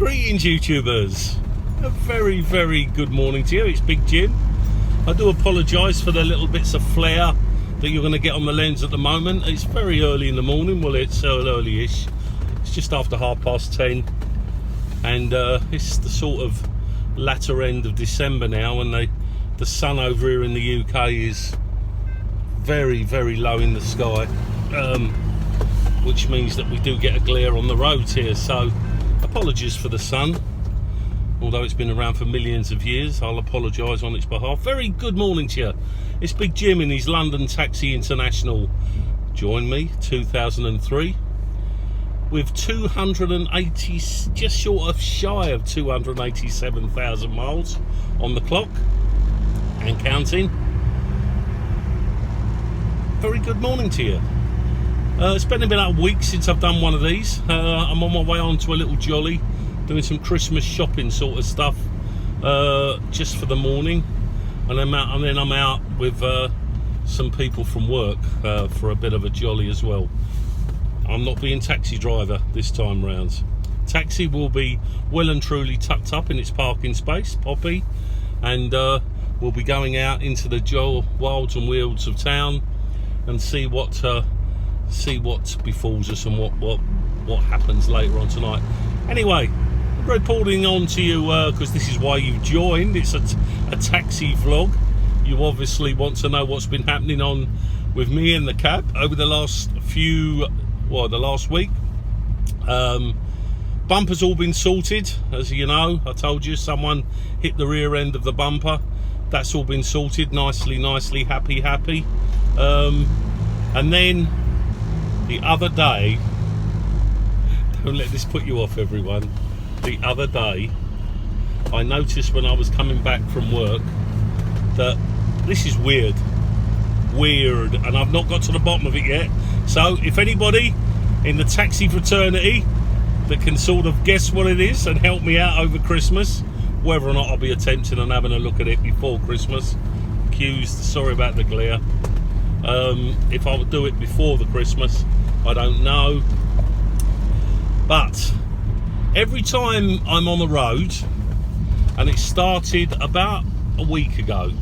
Greetings, YouTubers. A very, very good morning to you. It's Big Jim. I do apologise for the little bits of flare that you're going to get on the lens at the moment. It's very early in the morning. Well, it's early-ish. It's just after 10:30, and it's the sort of latter end of December now, and the sun over here in the UK is very, very low in the sky, which means that we do get a glare on the roads here. So apologies for the sun, although it's been around for millions of years. I'll apologise on its behalf. Very good morning to you. It's Big Jim in his London Taxi International. Join me, 2003, with 280, just short of shy of 287,000 miles on the clock and counting. Very good morning to you. It's been about a week since I've done one of these. I'm on my way on to a little jolly, doing some Christmas shopping sort of stuff, just for the morning, and then I'm out with some people from work for a bit of a jolly as well. I'm not being taxi driver this time round. Taxi will be well and truly tucked up in its parking space, Poppy, and we'll be going out into the wilds and weirds of town and see what befalls us and what happens later on tonight. Anyway, I'm reporting on to you because this is why you've joined. It's a taxi vlog. You obviously want to know what's been happening on with me in the cab over the last the last week. Bumper's all been sorted, as you know. I told you someone hit the rear end of the bumper. That's all been sorted, nicely, happy. And then the other day, don't let this put you off, everyone. The other day, I noticed when I was coming back from work that this is weird, and I've not got to the bottom of it yet. So if anybody in the taxi fraternity that can sort of guess what it is and help me out over Christmas, whether or not I'll be attempting and having a look at it before Christmas, sorry about the glare. If I would do it before the Christmas, I don't know. But every time I'm on the road, and it started about a week ago,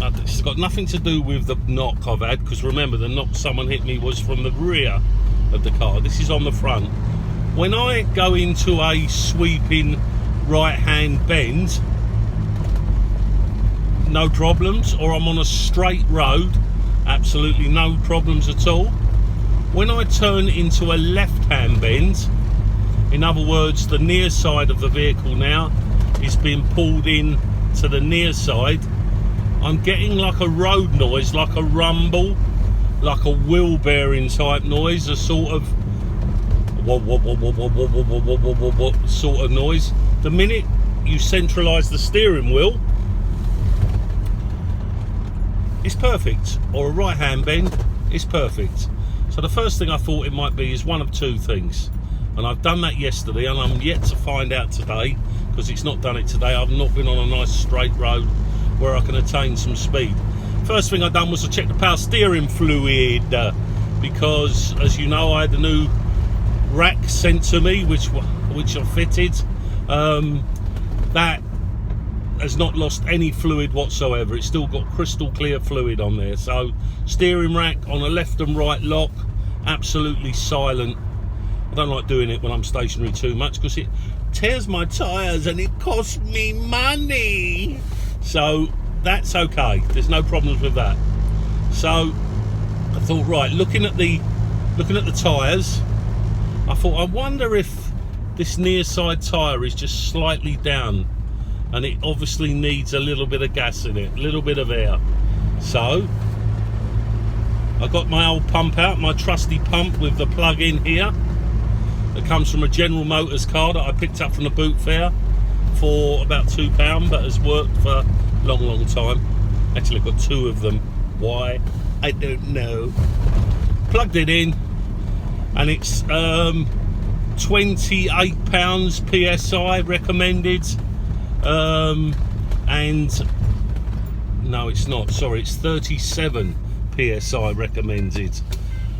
it's got nothing to do with the knock I've had, because remember, the knock someone hit me was from the rear of the car. This is on the front. When I go into a sweeping right-hand bend, no problems, or I'm on a straight road, absolutely no problems at all. When I turn into a left-hand bend, in other words, the near side of the vehicle now is being pulled in to the near side, I'm getting like a road noise, like a rumble, like a wheel bearing type noise, a sort of sort of noise. The minute you centralise the steering wheel, it's perfect, or a right hand bend, it's perfect. So the first thing I thought it might be is one of two things, and I've done that yesterday, and I'm yet to find out today, because it's not done it today. I've not been on a nice straight road where I can attain some speed. First thing I done was to check the power steering fluid, because as you know, I had the new rack sent to me, which I fitted. That has not lost any fluid whatsoever. It's still got crystal clear fluid on there. So steering rack on a left and right lock, absolutely silent. I don't like doing it when I'm stationary too much, because it tears my tyres and it costs me money. So that's okay, there's no problems with that. So I thought, right, looking at the tyres, I thought, I wonder if this near side tyre is just slightly down, and it obviously needs a little bit of gas in it, a little bit of air. So I got my old pump out, my trusty pump with the plug in here, that comes from a General Motors car that I picked up from the boot fair for about £2, but has worked for a long time. Actually, I've got two of them. Why? I don't know. Plugged it in, and it's 28 pounds PSI recommended, and no, it's not, sorry, it's 37 PSI recommended,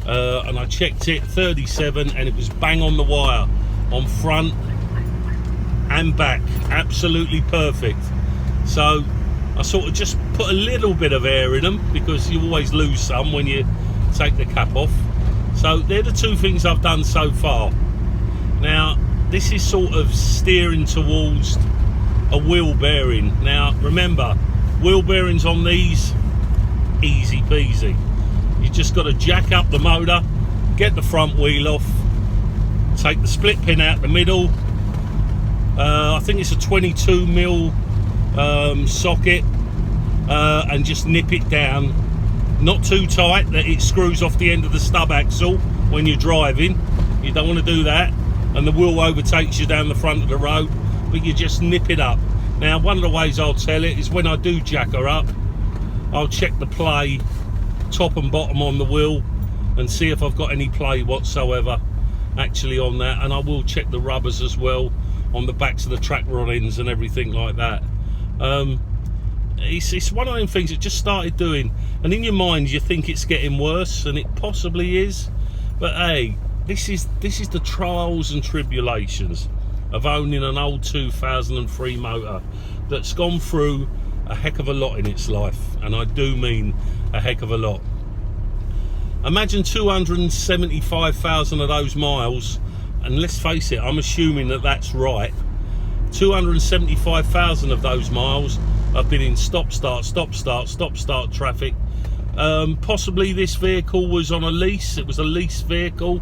and I checked it, 37, and it was bang on the wire on front and back, absolutely perfect. So I sort of just put a little bit of air in them, because you always lose some when you take the cap off. So they're the two things I've done so far. Now this is sort of steering towards a wheel bearing. Now remember, wheel bearings on these, easy peasy. You just got to jack up the motor, get the front wheel off, take the split pin out the middle. I think it's a 22mm socket, and just nip it down, not too tight that it screws off the end of the stub axle when you're driving. You don't want to do that, and the wheel overtakes you down the front of the road, but you just nip it up. Now one of the ways I'll tell it is when I do jack her up, I'll check the play top and bottom on the wheel and see if I've got any play whatsoever actually on that, and I will check the rubbers as well on the backs of the track rod ends and everything like that. It's one of them things that just started doing, and in your mind you think it's getting worse, and it possibly is, but hey, this is the trials and tribulations of owning an old 2003 motor that's gone through a heck of a lot in its life, and I do mean a heck of a lot. Imagine 275,000 of those miles, and let's face it, I'm assuming that that's right. 275,000 of those miles have been in stop-start traffic. Possibly this vehicle was on a lease. It was a lease vehicle.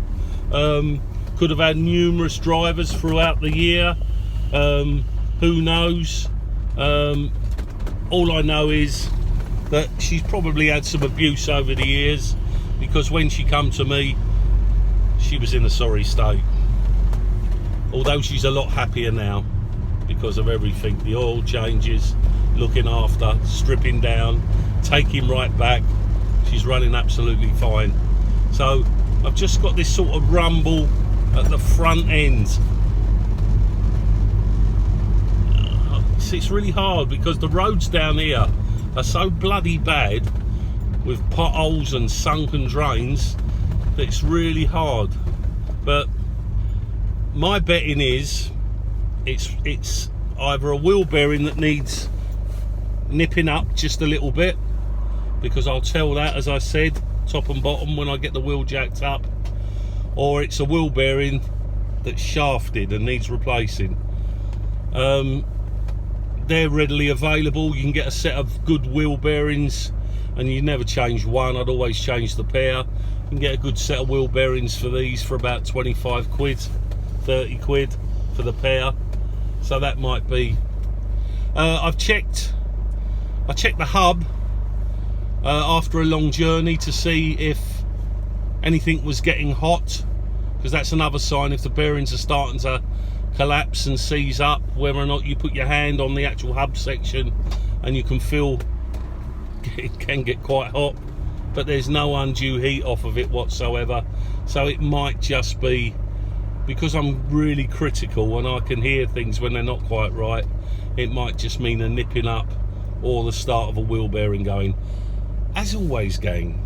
Could have had numerous drivers throughout the year. Who knows? All I know is that she's probably had some abuse over the years, because when she come to me, she was in a sorry state. Although she's a lot happier now because of everything, the oil changes, looking after, stripping down, taking right back. She's running absolutely fine. So I've just got this sort of rumble at the front end. It's really hard because the roads down here are so bloody bad, with potholes and sunken drains, that it's really hard. But my betting is it's either a wheel bearing that needs nipping up just a little bit, because I'll tell that, as I said, top and bottom when I get the wheel jacked up, or it's a wheel bearing that's shafted and needs replacing. They're readily available. You can get a set of good wheel bearings, and you never change one, I'd always change the pair. You can get a good set of wheel bearings for these for about 25 quid, 30 quid for the pair, so that might be. I checked the hub after a long journey to see if anything was getting hot, because that's another sign if the bearings are starting to collapse and seize up, whether or not you put your hand on the actual hub section and you can feel it can get quite hot, but there's no undue heat off of it whatsoever. So it might just be because I'm really critical and I can hear things when they're not quite right. It might just mean a nipping up or the start of a wheel bearing going. As always, gang,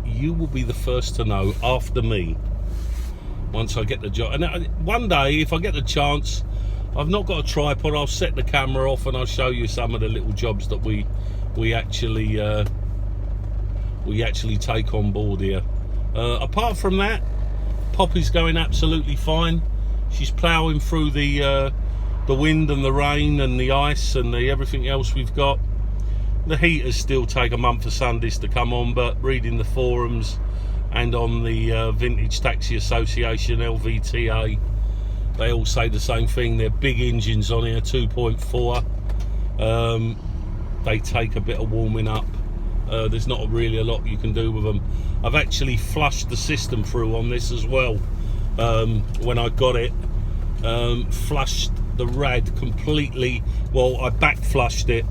you will be the first to know after me once I get the job. And one day, if I get the chance, I've not got a tripod, I'll set the camera off and I'll show you some of the little jobs that we actually take on board here. Apart from that, Poppy's going absolutely fine. She's ploughing through the wind and the rain and the ice and everything else we've got. The heaters still take a month for Sundays to come on, but reading the forums and on the Vintage Taxi Association, LVTA, they all say the same thing. They're big engines on here, 2.4. They take a bit of warming up. There's not really a lot you can do with them. I've actually flushed the system through on this as well. When I got it, flushed the rad completely. Well, I back flushed it,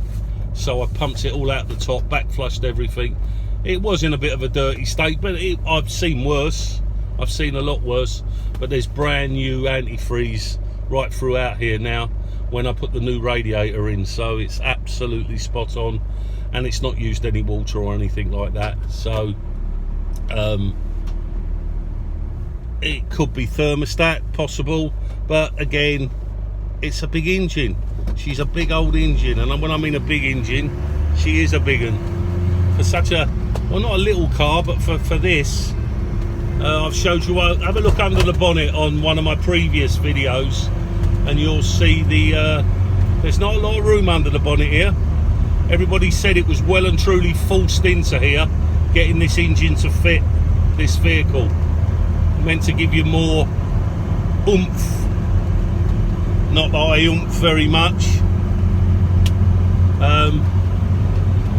so I pumped it all out the top, back flushed everything. It was in a bit of a dirty state, but I've seen worse. I've seen a lot worse, but there's brand new antifreeze right throughout here now when I put the new radiator in, so it's absolutely spot on, and it's not used any water or anything like that. So it could be thermostat, possible, but again, it's a big engine. She's a big old engine, and when I mean a big engine, she is a big one. For such a, well, not a little car, but for this, I've showed you, have a look under the bonnet on one of my previous videos, and you'll see there's not a lot of room under the bonnet here. Everybody said it was well and truly forced into here, getting this engine to fit this vehicle. Meant to give you more oomph. Not that I oomph very much.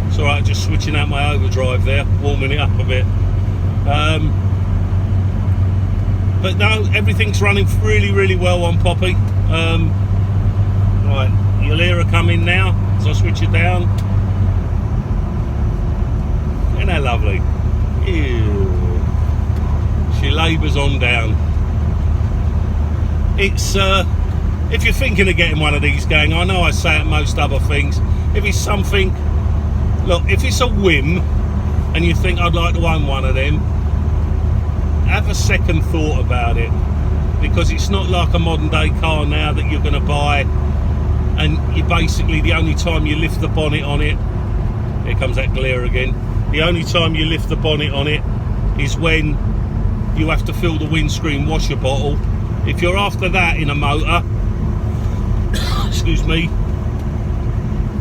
It's alright, just switching out my overdrive there, warming it up a bit. But no, everything's running really well on Poppy. Right, you'll hear her come in now as I switch it down. Isn't that lovely? Ew. She labours on down. It's if you're thinking of getting one of these, gang, I know I say it most other things, if it's something, look, if it's a whim and you think I'd like to own one of them, have a second thought about it, because it's not like a modern day car now that you're going to buy and you basically, the only time you lift the bonnet on it, here comes that glare again, the only time you lift the bonnet on it is when you have to fill the windscreen washer bottle. If you're after that in a motor, excuse me,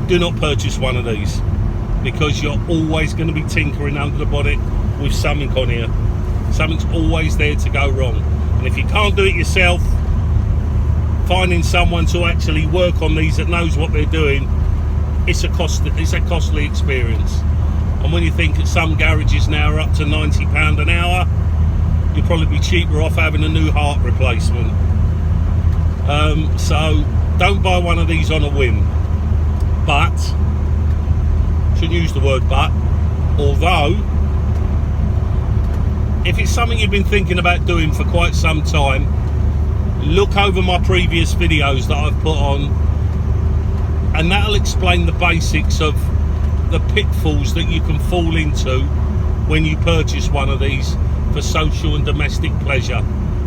do not purchase one of these, because you're always going to be tinkering under the bonnet with something on here. Something's always there to go wrong, and if you can't do it yourself, finding someone to actually work on these that knows what they're doing, it's a costly experience. And when you think that some garages now are up to £90 an hour, you'll probably be cheaper off having a new heart replacement. So don't buy one of these on a whim. But, shouldn't use the word but, although if it's something you've been thinking about doing for quite some time, look over my previous videos that I've put on, and that'll explain the basics of the pitfalls that you can fall into when you purchase one of these for social and domestic pleasure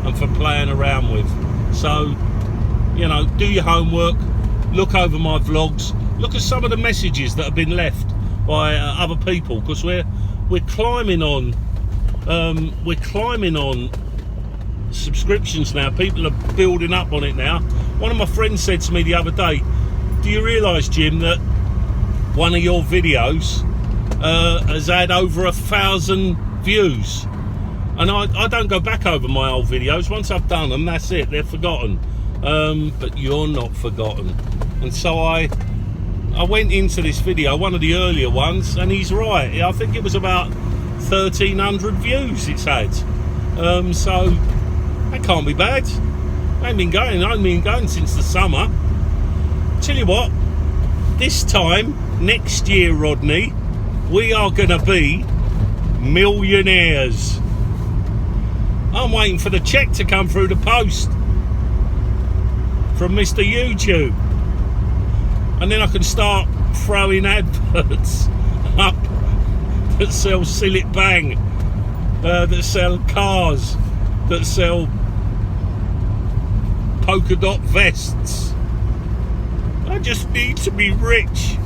and for playing around with. So, you know, do your homework, look over my vlogs, look at some of the messages that have been left by other people, because we're climbing on subscriptions now. People are building up on it now. One of my friends said to me the other day, do you realise, Jim, that one of your videos has had over 1,000 views? And I don't go back over my old videos. Once I've done them, that's it, they're forgotten. But you're not forgotten. And so I went into this video, one of the earlier ones, and he's right. I think it was about 1,300 views it's had. So that can't be bad. I ain't been going since the summer. Tell you what, this time next year, Rodney, we are gonna be millionaires. I'm waiting for the check to come through the post from Mr. YouTube, and then I can start throwing adverts up that sell Sillet Bang, that sell cars, that sell polka dot vests. I just need to be rich.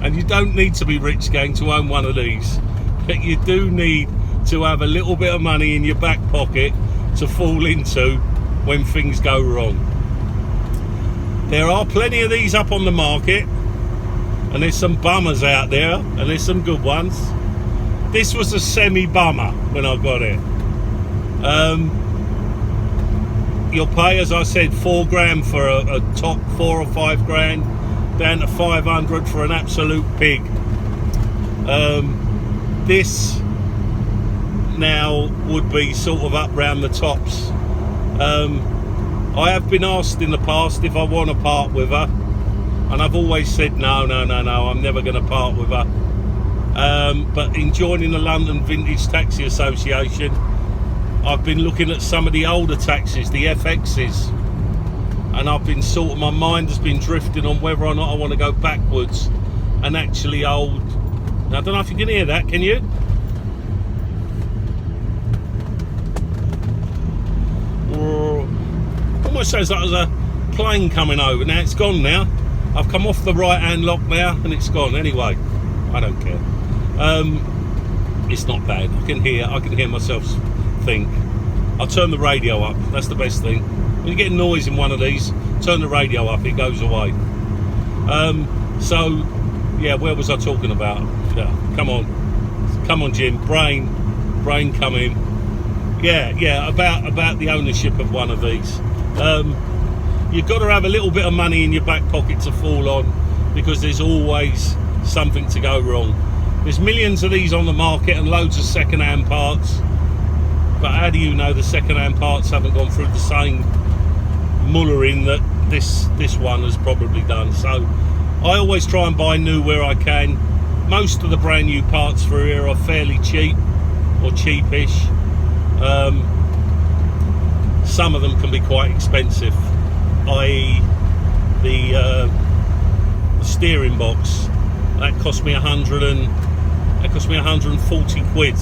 And you don't need to be rich, gang, to own one of these, but you do need to have a little bit of money in your back pocket to fall into when things go wrong. There are plenty of these up on the market, and there's some bummers out there, and there's some good ones. This was a semi-bummer when I got it. You'll pay, as I said, £4 for a top 4 or 5 grand, down to 500 for an absolute pig. This now would be sort of up round the tops. I have been asked in the past if I want to part with her, and I've always said no, I'm never going to part with her. But in joining the London Vintage Taxi Association, I've been looking at some of the older taxis, the FXs, and I've been my mind has been drifting on whether or not I want to go backwards and actually hold. Now, I don't know if you can hear that, can you? Almost sounds like there's a plane coming over. Now it's gone now. I've come off the right hand lock now and it's gone. Anyway, I don't care. It's not bad. I can hear myself think. I'll turn the radio up. That's the best thing. When you get noise in one of these, turn the radio up, it goes away. So yeah, where was I talking about? Yeah, come on Jim, brain come in. Yeah, about the ownership of one of these. You've got to have a little bit of money in your back pocket to fall on, because there's always something to go wrong. There's millions of these on the market and loads of second-hand parts, but how do you know the second-hand parts haven't gone through the same mullering that this one has probably done? So I always try and buy new where I can. Most of the brand new parts for here are fairly cheap or cheapish. Some of them can be quite expensive, i.e. the steering box. That cost me 140 quid.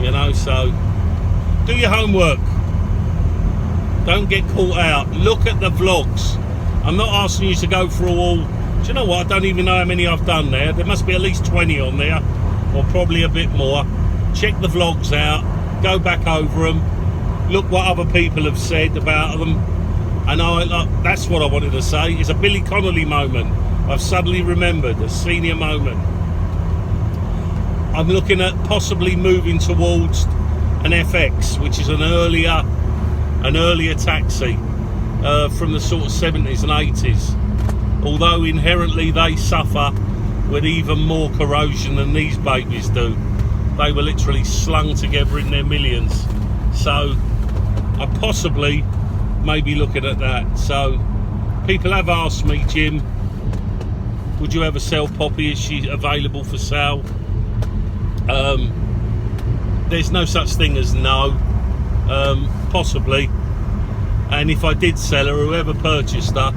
You know, so do your homework. Don't get caught out. Look at the vlogs. I'm not asking you to go through all. Do you know what? I don't even know how many I've done there. There must be at least 20 on there, or probably a bit more. Check the vlogs out. Go back over them. Look what other people have said about them. And that's what I wanted to say. It's a Billy Connolly moment. I've suddenly remembered a senior moment. I'm looking at possibly moving towards an FX, which is an earlier taxi from the sort of 70s and 80s. Although inherently they suffer with even more corrosion than these babies do. They were literally slung together in their millions. So I possibly may be looking at that. So people have asked me, Jim, would you ever sell Poppy? Is she available for sale? There's no such thing as no. Possibly. And if I did sell her, whoever purchased her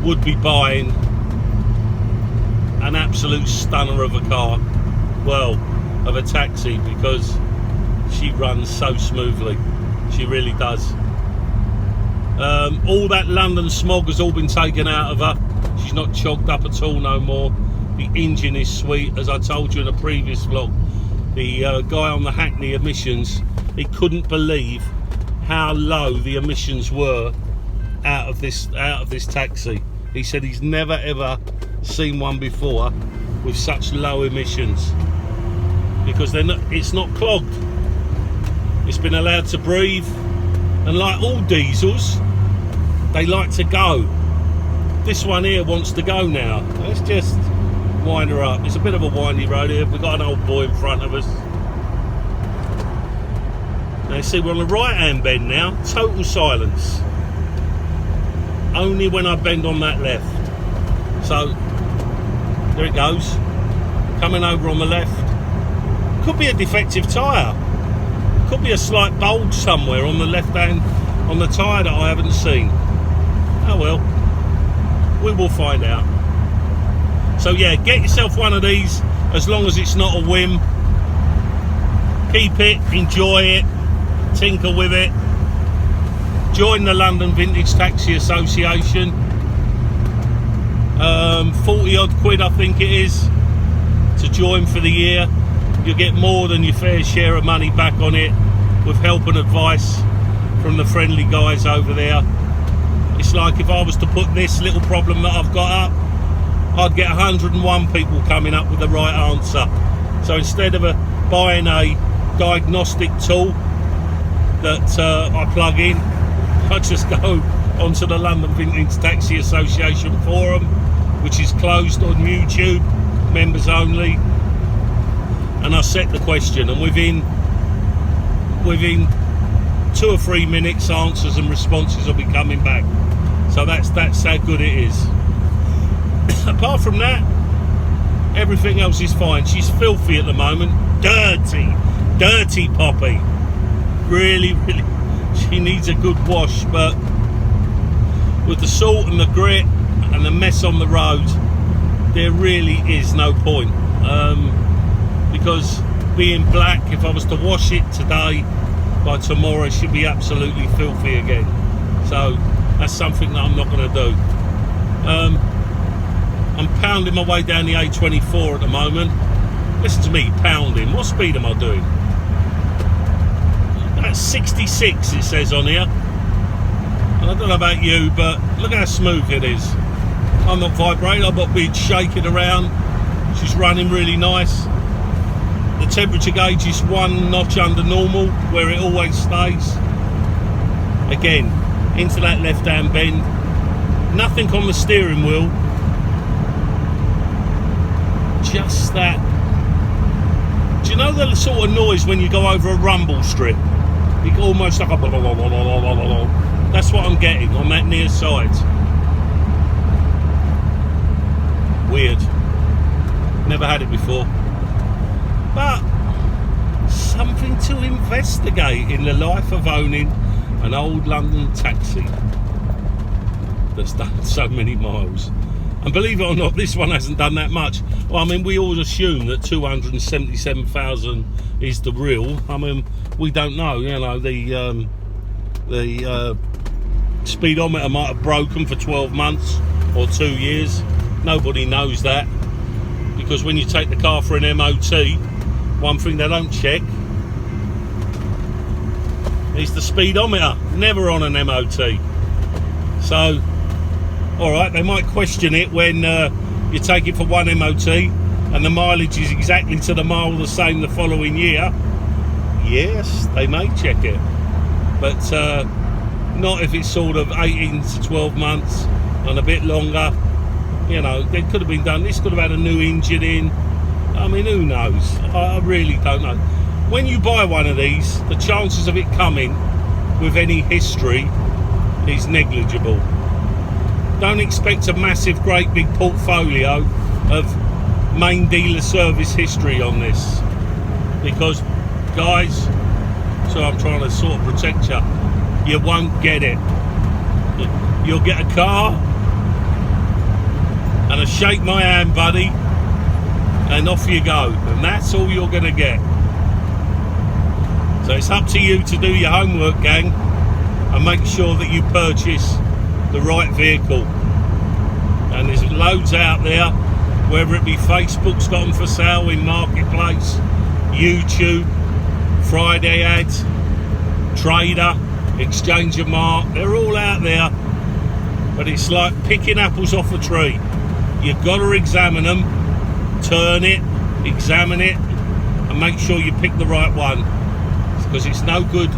would be buying an absolute stunner of a car. Well, of a taxi, because she runs so smoothly. She really does. All that London smog has all been taken out of her. She's not chogged up at all no more. The engine is sweet, as I told you in a previous vlog. The guy on the Hackney emissions, he couldn't believe how low the emissions were out of this taxi. He said he's never ever seen one before with such low emissions, because it's not clogged. It's been allowed to breathe, and like all diesels, they like to go. This one here wants to go now. Let's just wind her up. It's a bit of a windy road here. We've got an old boy in front of us. Now you see we're on the right hand bend now. Total silence. Only when I bend on that left. So there it goes. Coming over on the left. Could be a defective tyre. Could be a slight bulge somewhere on the left hand on the tyre that I haven't seen. Oh well. We will find out. So yeah, get yourself one of these, as long as it's not a whim. Keep it, enjoy it, tinker with it. Join the London Vintage Taxi Association. 40 odd quid I think it is to join for the year. You'll get more than your fair share of money back on it, with help and advice from the friendly guys over there. It's like if I was to put this little problem that I've got up, I'd get 101 people coming up with the right answer. So instead of buying a diagnostic tool that I plug in, I just go onto the London Vintage Taxi Association forum, which is closed on YouTube, members only, and I set the question, and within 2 or 3 minutes answers and responses will be coming back. So that's how good it is. Apart from that, everything else is fine. She's filthy at the moment. Dirty Poppy. Really, she needs a good wash, but with the salt and the grit and the mess on the road, there really is no point. Because being black, if I was to wash it today, by tomorrow it should be absolutely filthy again. So That's something that I'm not going to do. I'm pounding my way down the A24 at the moment. Listen to me, pounding. What speed am I doing? About 66 it says on here. And I don't know about you, but look how smooth it is. I'm not vibrating, I've got big shaking around. She's running really nice. The temperature gauge is 1 notch under normal, where it always stays. Again, into that left hand bend. Nothing on the steering wheel. Just that. Do you know the sort of noise when you go over a rumble strip? It's almost like a blah, blah, blah, blah, blah, blah, blah. That's what I'm getting on that near side. Weird. Never had it before. But something to investigate in the life of owning an old London taxi that's done so many miles. And believe it or not, this one hasn't done that much. Well, I mean, we all assume that 277,000 is the real. I mean, we don't know. You know, the speedometer might have broken for 12 months or 2 years. Nobody knows that, because when you take the car for an MOT, one thing they don't check is the speedometer. Never on an MOT. So, all right, they might question it when you take it for one MOT and the mileage is exactly to the mile the same the following year. Yes, they may check it, but not if it's sort of 18 to 12 months and a bit longer. You know, it could have been done. This could have had a new engine in. I mean, who knows? I really don't know. When you buy one of these, the chances of it coming with any history is negligible. Don't expect a massive, great big portfolio of main dealer service history on this, because, guys, so I'm trying to sort of protect you, you won't get it. You'll get a car and a shake my hand, buddy, and off you go, and that's all you're going to get. So it's up to you to do your homework, gang, and make sure that you purchase the right vehicle. And there's loads out there, whether it be Facebook's got them for sale in Marketplace, YouTube, Friday ads, Trader, Exchange of Mark, they're all out there. But it's like picking apples off a tree. You've got to examine them, turn it, examine it, and make sure you pick the right one, because it's no good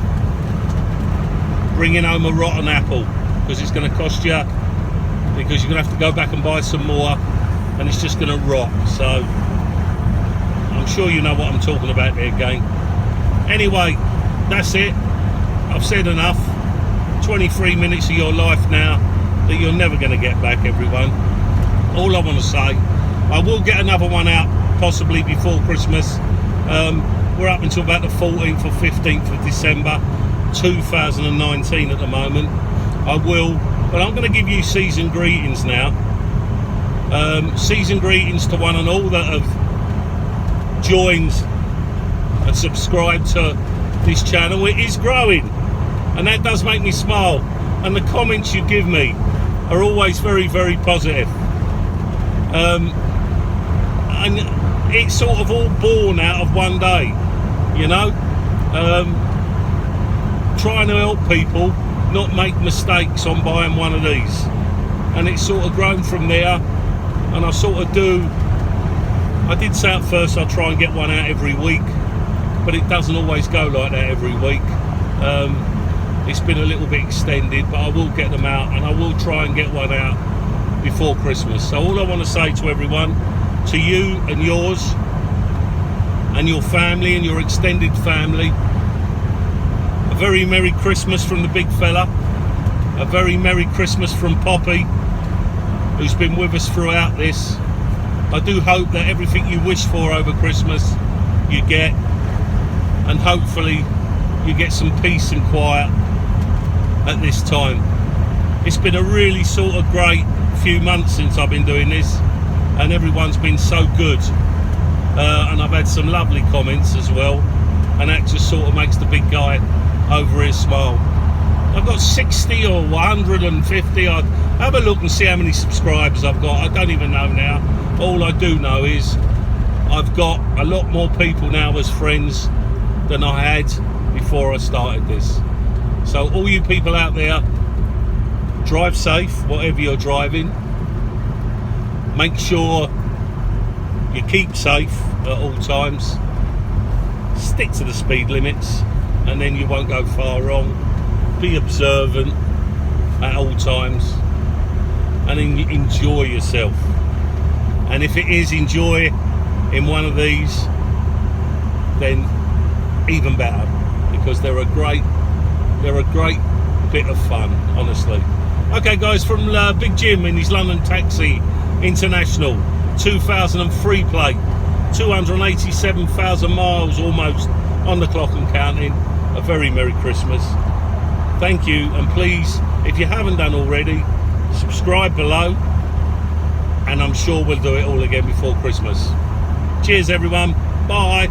bringing home a rotten apple, because it's going to cost you, because you're going to have to go back and buy some more, and it's just going to rot. So I'm sure you know what I'm talking about there, gang. Anyway, that's it. I've said enough. 23 minutes of your life now that you're never going to get back, everyone. All I want to say, I will get another one out possibly before Christmas. We're up until about the 14th or 15th of December 2019 at the moment. I will, but I'm going to give you season greetings now. Season greetings to one and all that have joined and subscribed to this channel. It is growing, and that does make me smile, and the comments you give me are always very, very positive. And it's sort of all born out of one day, you know, trying to help people not make mistakes on buying one of these, and it's sort of grown from there. And I sort of I did say at first I'll try and get one out every week, but it doesn't always go like that every week. It's been a little bit extended, but I will get them out, and I will try and get one out before Christmas. So all I want to say to everyone, to you and yours and your family and your extended family, a very Merry Christmas from the big fella, a very Merry Christmas from Poppy, who's been with us throughout this. I do hope that everything you wish for over Christmas you get, and hopefully you get some peace and quiet at this time. It's been a really sort of great few months since I've been doing this, and everyone's been so good, and I've had some lovely comments as well, and that just sort of makes the big guy over here smile. I've got got 60 or 150. I'd have a look and see how many subscribers I've got. I don't even know now. All I do know is I've got a lot more people now as friends than I had before I started this. So all you people out there, drive safe, whatever you're driving. Make sure you keep safe at all times. Stick to the speed limits, and then you won't go far wrong. Be observant at all times, and enjoy yourself. And if it is enjoy in one of these, then even better, because they're a great bit of fun, honestly. Okay guys, from Big Jim in his London Taxi International, 2003 plate, 287,000 miles almost on the clock and counting. A very Merry Christmas. Thank you, and please, if you haven't done already, subscribe below, and I'm sure we'll do it all again before Christmas. Cheers everyone, bye.